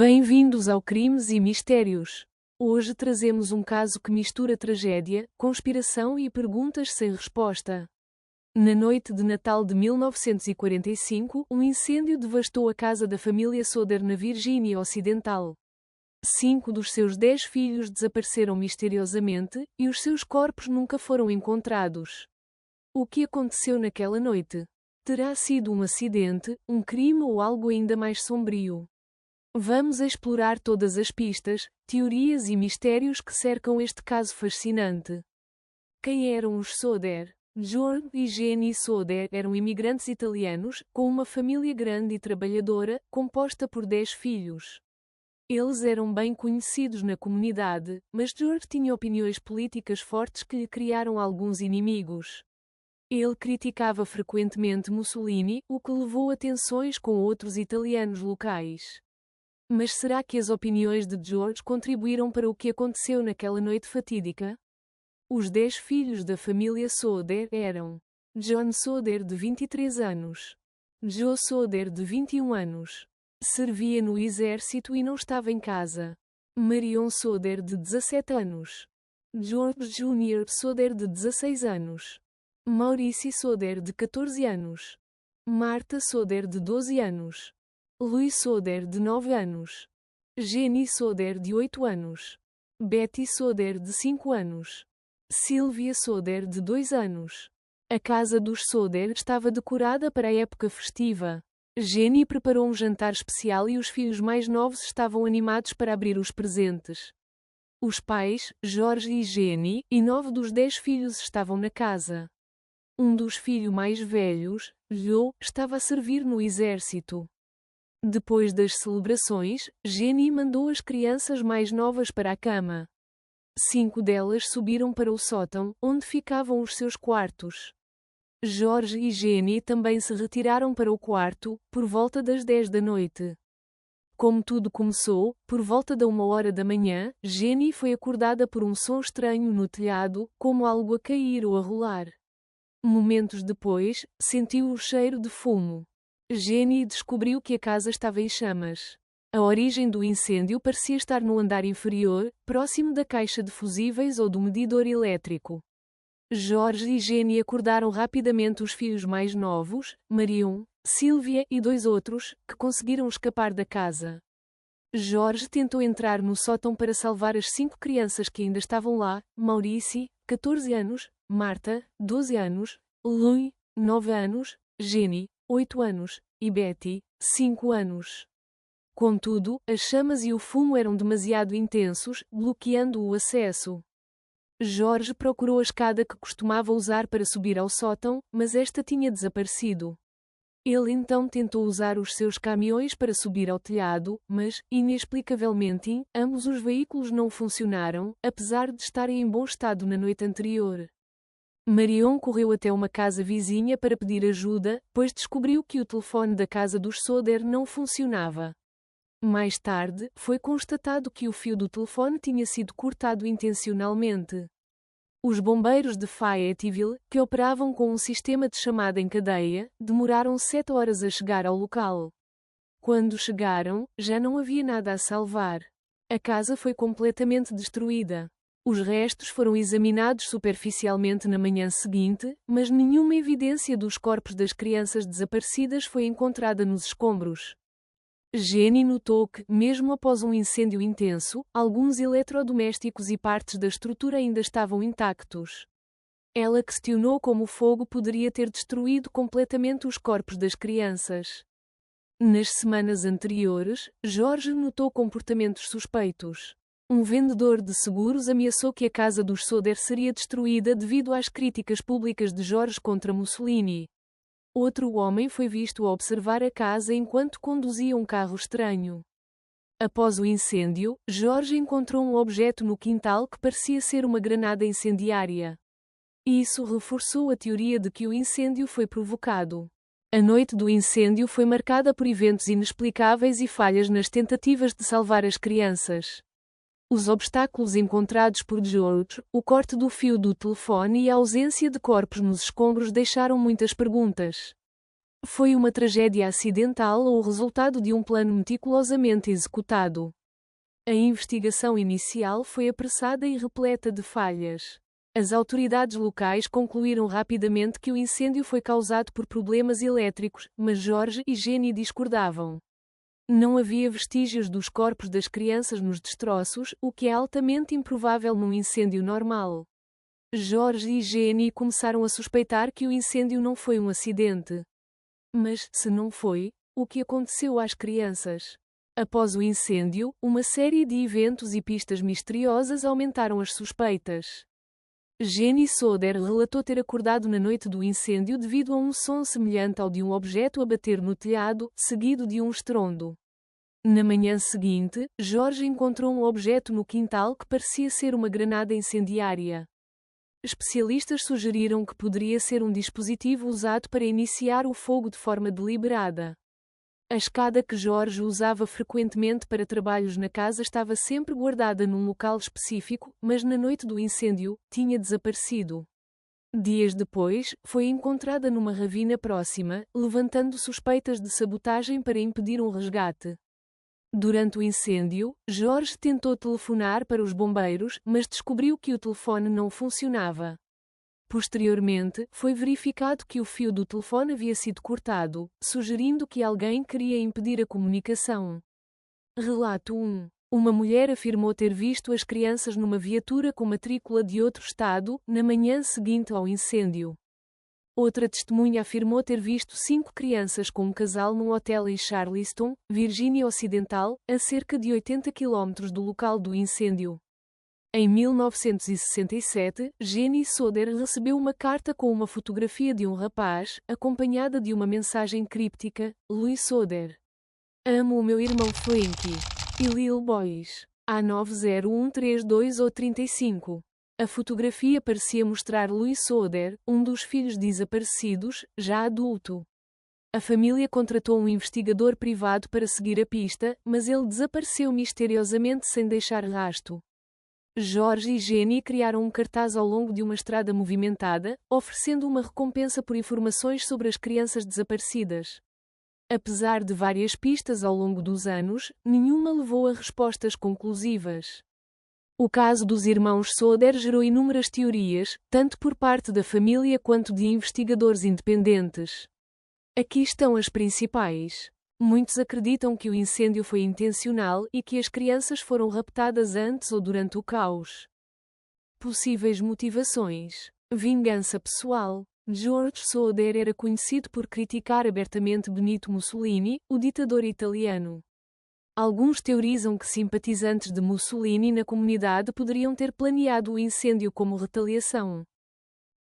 Bem-vindos ao Crimes e Mistérios. Hoje trazemos um caso que mistura tragédia, conspiração e perguntas sem resposta. Na noite de Natal de 1945, um incêndio devastou a casa da família Soder na Virgínia Ocidental. 5 dos seus 10 filhos desapareceram misteriosamente, e os seus corpos nunca foram encontrados. O que aconteceu naquela noite? Terá sido um acidente, um crime ou algo ainda mais sombrio? Vamos explorar todas as pistas, teorias e mistérios que cercam este caso fascinante. Quem eram os Soder? George e Jenny Soder eram imigrantes italianos, com uma família grande e trabalhadora, composta por 10 filhos. Eles eram bem conhecidos na comunidade, mas George tinha opiniões políticas fortes que lhe criaram alguns inimigos. Ele criticava frequentemente Mussolini, o que levou a tensões com outros italianos locais. Mas será que as opiniões de George contribuíram para o que aconteceu naquela noite fatídica? Os 10 filhos da família Soder eram: John Soder, de 23 anos. Joe Soder, de 21 anos. Servia no exército e não estava em casa. Marion Soder, de 17 anos. George Jr. Soder, de 16 anos. Maurice Soder, de 14 anos. Martha Soder, de 12 anos. Louis Soder, de 9 anos. Jenny Soder, de 8 anos. Betty Soder, de 5 anos. Sylvia Soder, de 2 anos. A casa dos Soder estava decorada para a época festiva. Jenny preparou um jantar especial e os filhos mais novos estavam animados para abrir os presentes. Os pais, George e Jenny, e 9 dos 10 filhos estavam na casa. Um dos filhos mais velhos, Joe, estava a servir no exército. Depois das celebrações, Jenny mandou as crianças mais novas para a cama. 5 delas subiram para o sótão, onde ficavam os seus quartos. George e Jenny também se retiraram para o quarto, por volta das 10 da noite. Como tudo começou, por volta da 1 da manhã, Jenny foi acordada por um som estranho no telhado, como algo a cair ou a rolar. Momentos depois, sentiu o cheiro de fumo. Jenny descobriu que a casa estava em chamas. A origem do incêndio parecia estar no andar inferior, próximo da caixa de fusíveis ou do medidor elétrico. George e Jenny acordaram rapidamente os filhos mais novos, Marion, Sylvia e 2 outros, que conseguiram escapar da casa. George tentou entrar no sótão para salvar as 5 crianças que ainda estavam lá: Maurice, 14 anos, Martha, 12 anos, Louis, 9 anos, Jenny, 8 anos, e Betty, 5 anos. Contudo, as chamas e o fumo eram demasiado intensos, bloqueando o acesso. George procurou a escada que costumava usar para subir ao sótão, mas esta tinha desaparecido. Ele então tentou usar os seus caminhões para subir ao telhado, mas, inexplicavelmente, ambos os veículos não funcionaram, apesar de estarem em bom estado na noite anterior. Marion correu até uma casa vizinha para pedir ajuda, pois descobriu que o telefone da casa dos Soder não funcionava. Mais tarde, foi constatado que o fio do telefone tinha sido cortado intencionalmente. Os bombeiros de Fayetteville, que operavam com um sistema de chamada em cadeia, demoraram 7 horas a chegar ao local. Quando chegaram, já não havia nada a salvar. A casa foi completamente destruída. Os restos foram examinados superficialmente na manhã seguinte, mas nenhuma evidência dos corpos das crianças desaparecidas foi encontrada nos escombros. Jenny notou que, mesmo após um incêndio intenso, alguns eletrodomésticos e partes da estrutura ainda estavam intactos. Ela questionou como o fogo poderia ter destruído completamente os corpos das crianças. Nas semanas anteriores, George notou comportamentos suspeitos. Um vendedor de seguros ameaçou que a casa dos Soder seria destruída devido às críticas públicas de George contra Mussolini. Outro homem foi visto a observar a casa enquanto conduzia um carro estranho. Após o incêndio, George encontrou um objeto no quintal que parecia ser uma granada incendiária. Isso reforçou a teoria de que o incêndio foi provocado. A noite do incêndio foi marcada por eventos inexplicáveis e falhas nas tentativas de salvar as crianças. Os obstáculos encontrados por George, o corte do fio do telefone e a ausência de corpos nos escombros deixaram muitas perguntas. Foi uma tragédia acidental ou o resultado de um plano meticulosamente executado? A investigação inicial foi apressada e repleta de falhas. As autoridades locais concluíram rapidamente que o incêndio foi causado por problemas elétricos, mas George e Jenny discordavam. Não havia vestígios dos corpos das crianças nos destroços, o que é altamente improvável num incêndio normal. George e Jenny começaram a suspeitar que o incêndio não foi um acidente. Mas, se não foi, o que aconteceu às crianças? Após o incêndio, uma série de eventos e pistas misteriosas aumentaram as suspeitas. Jenny Soder relatou ter acordado na noite do incêndio devido a um som semelhante ao de um objeto a bater no telhado, seguido de um estrondo. Na manhã seguinte, George encontrou um objeto no quintal que parecia ser uma granada incendiária. Especialistas sugeriram que poderia ser um dispositivo usado para iniciar o fogo de forma deliberada. A escada que George usava frequentemente para trabalhos na casa estava sempre guardada num local específico, mas na noite do incêndio, tinha desaparecido. Dias depois, foi encontrada numa ravina próxima, levantando suspeitas de sabotagem para impedir um resgate. Durante o incêndio, George tentou telefonar para os bombeiros, mas descobriu que o telefone não funcionava. Posteriormente, foi verificado que o fio do telefone havia sido cortado, sugerindo que alguém queria impedir a comunicação. Relato 1. Uma mulher afirmou ter visto as crianças numa viatura com matrícula de outro estado, na manhã seguinte ao incêndio. Outra testemunha afirmou ter visto 5 crianças com um casal num hotel em Charleston, Virgínia Ocidental, a cerca de 80 km do local do incêndio. Em 1967, Jenny Soder recebeu uma carta com uma fotografia de um rapaz, acompanhada de uma mensagem críptica: Louis Soder. Amo o meu irmão Frankie. E Lil Boys. A90132 ou 35. A fotografia parecia mostrar Louis Soder, um dos filhos desaparecidos, já adulto. A família contratou um investigador privado para seguir a pista, mas ele desapareceu misteriosamente sem deixar rastro. George e Jenny criaram um cartaz ao longo de uma estrada movimentada, oferecendo uma recompensa por informações sobre as crianças desaparecidas. Apesar de várias pistas ao longo dos anos, nenhuma levou a respostas conclusivas. O caso dos irmãos Soder gerou inúmeras teorias, tanto por parte da família quanto de investigadores independentes. Aqui estão as principais. Muitos acreditam que o incêndio foi intencional e que as crianças foram raptadas antes ou durante o caos. Possíveis motivações: vingança pessoal. George Soder era conhecido por criticar abertamente Benito Mussolini, o ditador italiano. Alguns teorizam que simpatizantes de Mussolini na comunidade poderiam ter planeado o incêndio como retaliação.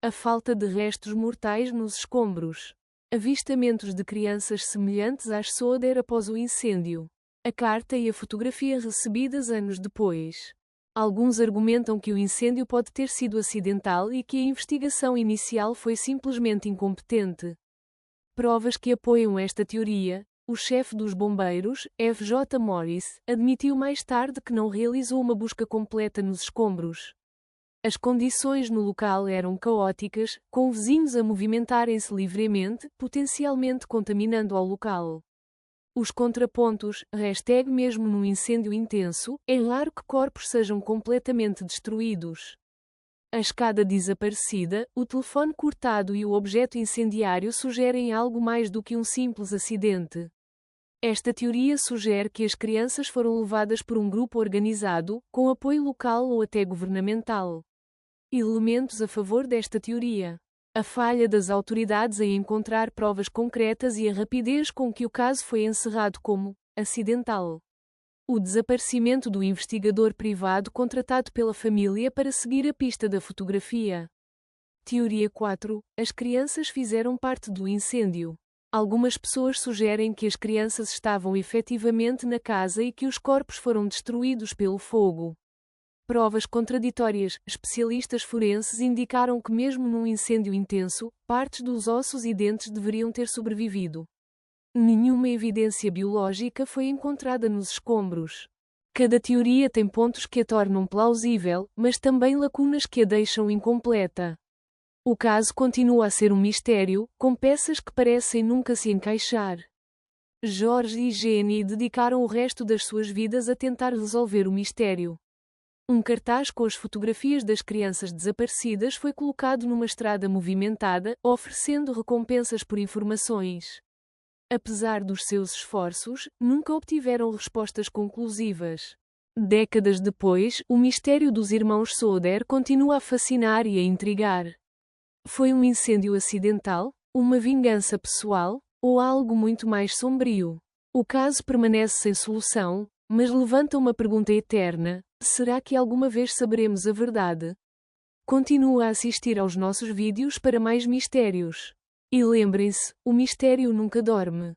A falta de restos mortais nos escombros. Avistamentos de crianças semelhantes às Soder após o incêndio. A carta e a fotografia recebidas anos depois. Alguns argumentam que o incêndio pode ter sido acidental e que a investigação inicial foi simplesmente incompetente. Provas que apoiam esta teoria. O chefe dos bombeiros, F. J. Morris, admitiu mais tarde que não realizou uma busca completa nos escombros. As condições no local eram caóticas, com vizinhos a movimentarem-se livremente, potencialmente contaminando ao local. Os contrapontos, mesmo num incêndio intenso, é raro que corpos sejam completamente destruídos. A escada desaparecida, o telefone cortado e o objeto incendiário sugerem algo mais do que um simples acidente. Esta teoria sugere que as crianças foram levadas por um grupo organizado, com apoio local ou até governamental. Elementos a favor desta teoria: a falha das autoridades em encontrar provas concretas e a rapidez com que o caso foi encerrado como acidental. O desaparecimento do investigador privado contratado pela família para seguir a pista da fotografia. Teoria 4. As crianças fizeram parte do incêndio. Algumas pessoas sugerem que as crianças estavam efetivamente na casa e que os corpos foram destruídos pelo fogo. Provas contraditórias. Especialistas forenses indicaram que mesmo num incêndio intenso, partes dos ossos e dentes deveriam ter sobrevivido. Nenhuma evidência biológica foi encontrada nos escombros. Cada teoria tem pontos que a tornam plausível, mas também lacunas que a deixam incompleta. O caso continua a ser um mistério, com peças que parecem nunca se encaixar. George e Jenny dedicaram o resto das suas vidas a tentar resolver o mistério. Um cartaz com as fotografias das crianças desaparecidas foi colocado numa estrada movimentada, oferecendo recompensas por informações. Apesar dos seus esforços, nunca obtiveram respostas conclusivas. Décadas depois, o mistério dos irmãos Soder continua a fascinar e a intrigar. Foi um incêndio acidental, uma vingança pessoal, ou algo muito mais sombrio? O caso permanece sem solução, mas levanta uma pergunta eterna: será que alguma vez saberemos a verdade? Continua a assistir aos nossos vídeos para mais mistérios. E lembrem-se, o mistério nunca dorme.